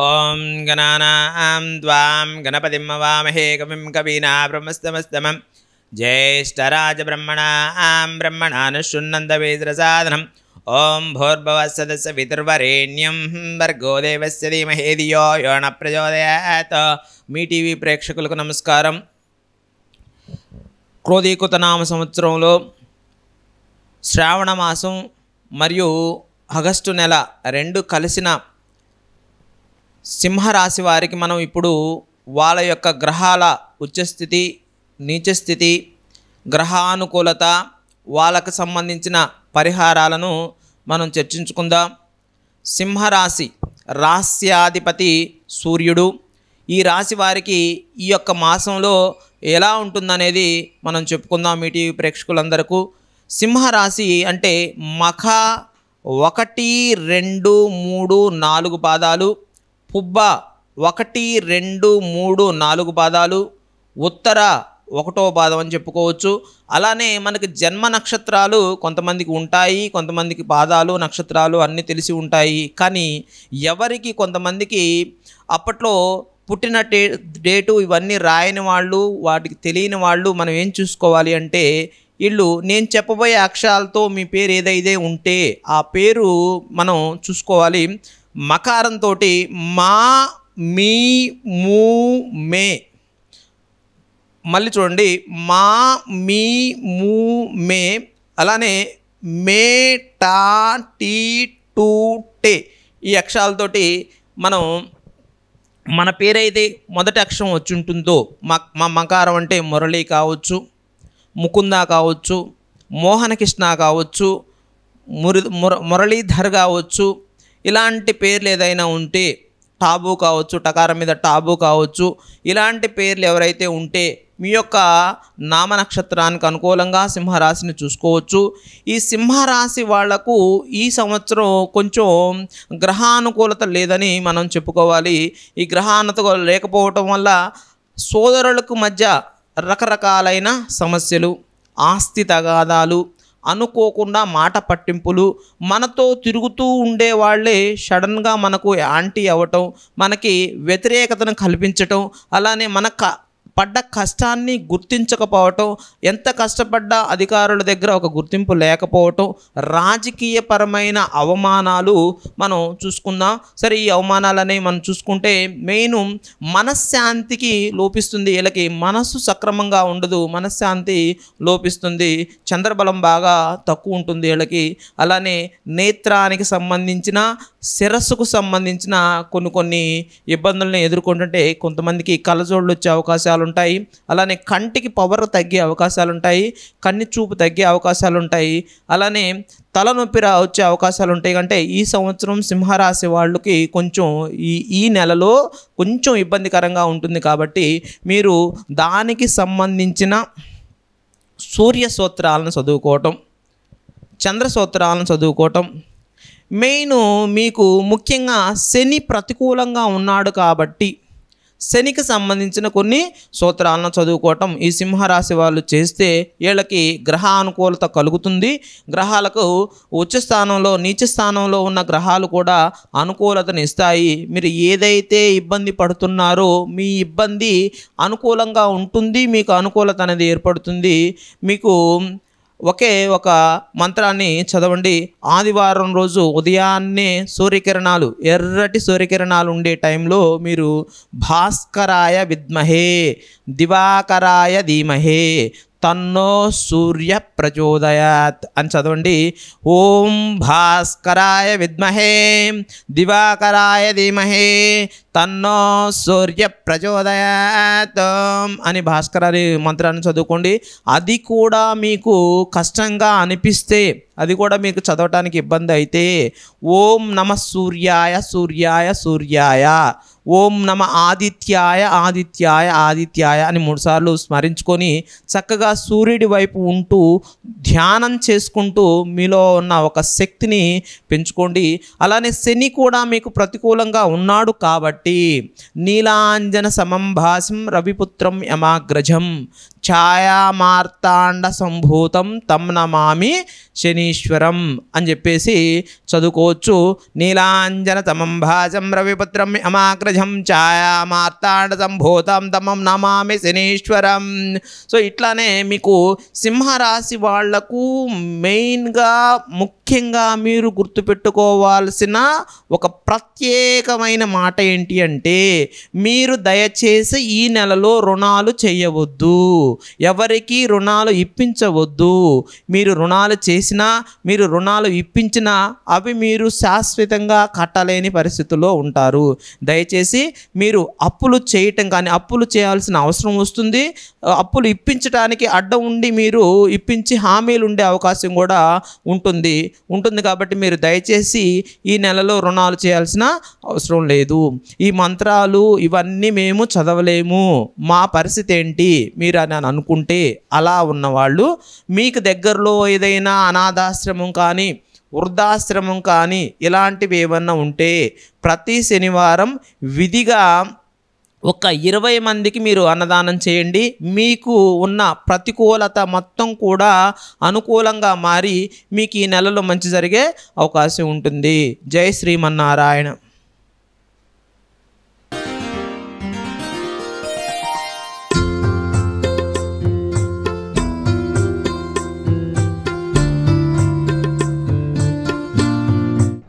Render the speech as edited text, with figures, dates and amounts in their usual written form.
ఓం గణానాం ద్వాం గణపతిం వామహే కవిం కవీనాబ్రహ్మస్తమస్తమం జ్యేష్ఠరాజబ్రహ్మణాం బ్రహ్మణానుశృణ్వంతవేద్రసాదనం ఓం భూర్భువస్సదస్య పితర్వరేణ్యం భర్గో దేవస్య ధీమహి ధియో యో న ప్రచోదయాత్. మీ టీవీ ప్రేక్షకులకు నమస్కారం. క్రోధీకృత నామ సంవత్సరంలో శ్రావణ మాసం మరియు ఆగస్టు నెల రెండు కలిసిన సింహరాశి వారికి మనం ఇప్పుడు వాళ్ళ యొక్క గ్రహాల ఉచ్చస్థితి, నీచస్థితి, గ్రహానుకూలత, వాళ్ళకు సంబంధించిన పరిహారాలను మనం చర్చించుకుందాం. సింహరాశి రాస్యాధిపతి సూర్యుడు. ఈ రాశి వారికి ఈ యొక్క మాసంలో ఎలా ఉంటుందనేది మనం చెప్పుకుందాం మీ టీవీ ప్రేక్షకులందరకు. సింహరాశి అంటే మఖ 1, 2, 3, 4 పాదాలు, పుబ్బ 1, 2, 3, 4 పాదాలు, ఉత్తర 1వ పాదం అని చెప్పుకోవచ్చు. అలానే మనకి జన్మ నక్షత్రాలు కొంతమందికి ఉంటాయి, కొంతమందికి పాదాలు నక్షత్రాలు అన్నీ తెలిసి ఉంటాయి. కానీ ఎవరికి కొంతమందికి అప్పట్లో పుట్టిన డేటు ఇవన్నీ రాయని వాళ్ళు, వాటికి తెలియని వాళ్ళు మనం ఏం చూసుకోవాలి అంటే వీళ్ళు నేను చెప్పబోయే అక్షరాలతో మీ పేరు ఏదైతే ఉంటే ఆ పేరు మనం చూసుకోవాలి. మకారంతో మా, మీ, మూ, మే. మళ్ళీ చూడండి, మా, మీ, మూ, మే. అలానే మే, టా, టీ, టూ, టే ఈ అక్షరాలతోటి మనం మన పేరైతే మొదటి అక్షరం వచ్చి ఉంటుందో మా మకారం అంటే మురళి కావచ్చు, ముకుంద కావచ్చు, మోహనకృష్ణ కావచ్చు, మురళీధర్ కావచ్చు. ఇలాంటి పేర్లు ఏదైనా ఉంటే, టాబు కావచ్చు, టకారం మీద టాబు కావచ్చు, ఇలాంటి పేర్లు ఎవరైతే ఉంటే మీ యొక్క నామ నక్షత్రానికి అనుకూలంగా సింహరాశిని చూసుకోవచ్చు. ఈ సింహరాశి వాళ్లకు ఈ సంవత్సరం కొంచెం గ్రహానుకూలత లేదని మనం చెప్పుకోవాలి. ఈ గ్రహానుకూలత లేకపోవటం వల్ల సోదరులకు మధ్య రకరకాలైన సమస్యలు, ఆస్తి తగాదాలు, అనుకోకుండా మాట పట్టింపులు, మనతో తిరుగుతూ ఉండే వాళ్ళే సడన్గా మనకు యాంటీ అవ్వటం, మనకి వ్యతిరేకతను కల్పించటం, అలానే పడ్డ కష్టాన్ని గుర్తించకపోవటం, ఎంత కష్టపడ్డా అధికారుల దగ్గర ఒక గుర్తింపు లేకపోవటం, రాజకీయపరమైన అవమానాలు మనం చూసుకుందాం. సరే, ఈ అవమానాలనే మనం చూసుకుంటే మెయిన్ మనశ్శాంతికి లోపిస్తుంది. వీళ్ళకి మనస్సు సక్రమంగా ఉండదు, మనశ్శాంతి లోపిస్తుంది, చంద్రబలం బాగా తక్కువ ఉంటుంది వీళ్ళకి. అలానే నేత్రానికి సంబంధించిన, శిరస్సుకు సంబంధించిన కొన్ని ఇబ్బందులను ఎదుర్కొంటుంటే కొంతమందికి కళ్ళజోళ్ళు వచ్చే అవకాశాలు ఉంటాయి. అలానే కంటికి పవర్ తగ్గే అవకాశాలు ఉంటాయి, కన్ని చూపు తగ్గే అవకాశాలు ఉంటాయి. అలానే తలనొప్పి వచ్చే అవకాశాలు ఉంటాయి. అంటే ఈ సంవత్సరం సింహరాశి వాళ్ళకి కొంచెం ఈ నెలలో కొంచెం ఇబ్బందికరంగా ఉంటుంది. కాబట్టి మీరు దానికి సంబంధించిన సూర్య సూత్రాలను చదువుకోవటం, చంద్ర సూత్రాలను చదువుకోవటం మెయిన్. మీకు ముఖ్యంగా శని ప్రతికూలంగా ఉన్నాడు కాబట్టి శనికి సంబంధించిన కొన్ని సూత్రాలను చదువుకోవటం ఈ సింహరాశి వాళ్ళు చేస్తే వీళ్ళకి గ్రహ అనుకూలత కలుగుతుంది. గ్రహాలకు ఉచ్చ స్థానంలో, నీచ స్థానంలో ఉన్న గ్రహాలు కూడా అనుకూలతను ఇస్తాయి. మీరు ఏదైతే ఇబ్బంది పడుతున్నారో మీ ఇబ్బంది అనుకూలంగా ఉంటుంది, మీకు అనుకూలత అనేది ఏర్పడుతుంది. మీకు ఒకే ఒక మంత్రాన్ని చదవండి. ఆదివారం రోజు ఉదయాన్నే సూర్యకిరణాలు, ఎర్రటి సూర్యకిరణాలు ఉండే టైంలో మీరు భాస్కరాయ విద్మహే దివాకరాయ ధీమహే తన్నో సూర్య ప్రచోదయాత్ అని చదవండి. ఓం భాస్కరాయ విద్మహే దివాకరాయ ధీమహే తన్నో సూర్య ప్రచోదయాత్ అని భాస్కరారి మంత్రాన్ని చదువుకోండి. అది కూడా మీకు కష్టంగా అనిపిస్తే, అది కూడా మీకు చదవటానికి ఇబ్బంది అయితే ఓం నమ సూర్యాయ సూర్యాయ సూర్యాయ, ఓం నమ ఆదిత్యాయ ఆదిత్యాయ ఆదిత్యాయ అని 3 సార్లు స్మరించుకొని చక్కగా సూర్యుడి వైపు ఉంటూ ధ్యానం చేసుకుంటూ మీలో ఉన్న ఒక శక్తిని పెంచుకోండి. అలానే శని కూడా మీకు ప్రతికూలంగా ఉన్నాడు కాబట్టి నీలాంజన సమం భాసం రవిపుత్రం యమాగ్రజం ఛాయామార్తాండ సంభూతం తం నమామి శనీశ్వరం అని చెప్పేసి చదువుకోవచ్చు. నీలాంజన తమం భాజం రవిపుత్రం అమాగ్రజం ఛాయామార్తాండ సంభూతం తమం నమామి శనీశ్వరం. సో ఇట్లానే మీకు సింహరాశి వాళ్లకు మెయిన్గా ముఖ్యంగా మీరు గుర్తుపెట్టుకోవాల్సిన ఒక ప్రత్యేకమైన మాట ఏంటి అంటే, మీరు దయచేసి ఈ నెలలో రుణాలు చేయవద్దు, ఎవరికి రుణాలు ఇప్పించవద్దు. మీరు రుణాలు చేసినా, మీరు రుణాలు ఇప్పించినా అవి మీరు శాశ్వతంగా కట్టలేని పరిస్థితుల్లో ఉంటారు. దయచేసి మీరు అప్పులు చేయటం కానీ, అప్పులు చేయాల్సిన అవసరం వస్తుంది, అప్పులు ఇప్పించడానికి అడ్డం ఉండి మీరు ఇప్పించి హామీలు ఉండే అవకాశం కూడా ఉంటుంది. కాబట్టి మీరు దయచేసి ఈ నెలలో రుణాలు చేయాల్సిన అవసరం లేదు. ఈ మంత్రాలు ఇవన్నీ మేము చదవలేము, మా పరిస్థితి ఏంటి మీరు అని అనుకుంటే, అలా ఉన్నవాళ్ళు మీకు దగ్గరలో ఏదైనా అనాథాశ్రమం కానీ, వృద్ధాశ్రమం కానీ ఇలాంటివి ఏమన్నా ఉంటే ప్రతి శనివారం విధిగా ఒక 20 మందికి మీరు అన్నదానం చేయండి. మీకు ఉన్న ప్రతికూలత మొత్తం కూడా అనుకూలంగా మారి మీకు ఈ నెలలో మంచి జరిగే అవకాశం ఉంటుంది. జై శ్రీమన్నారాయణ.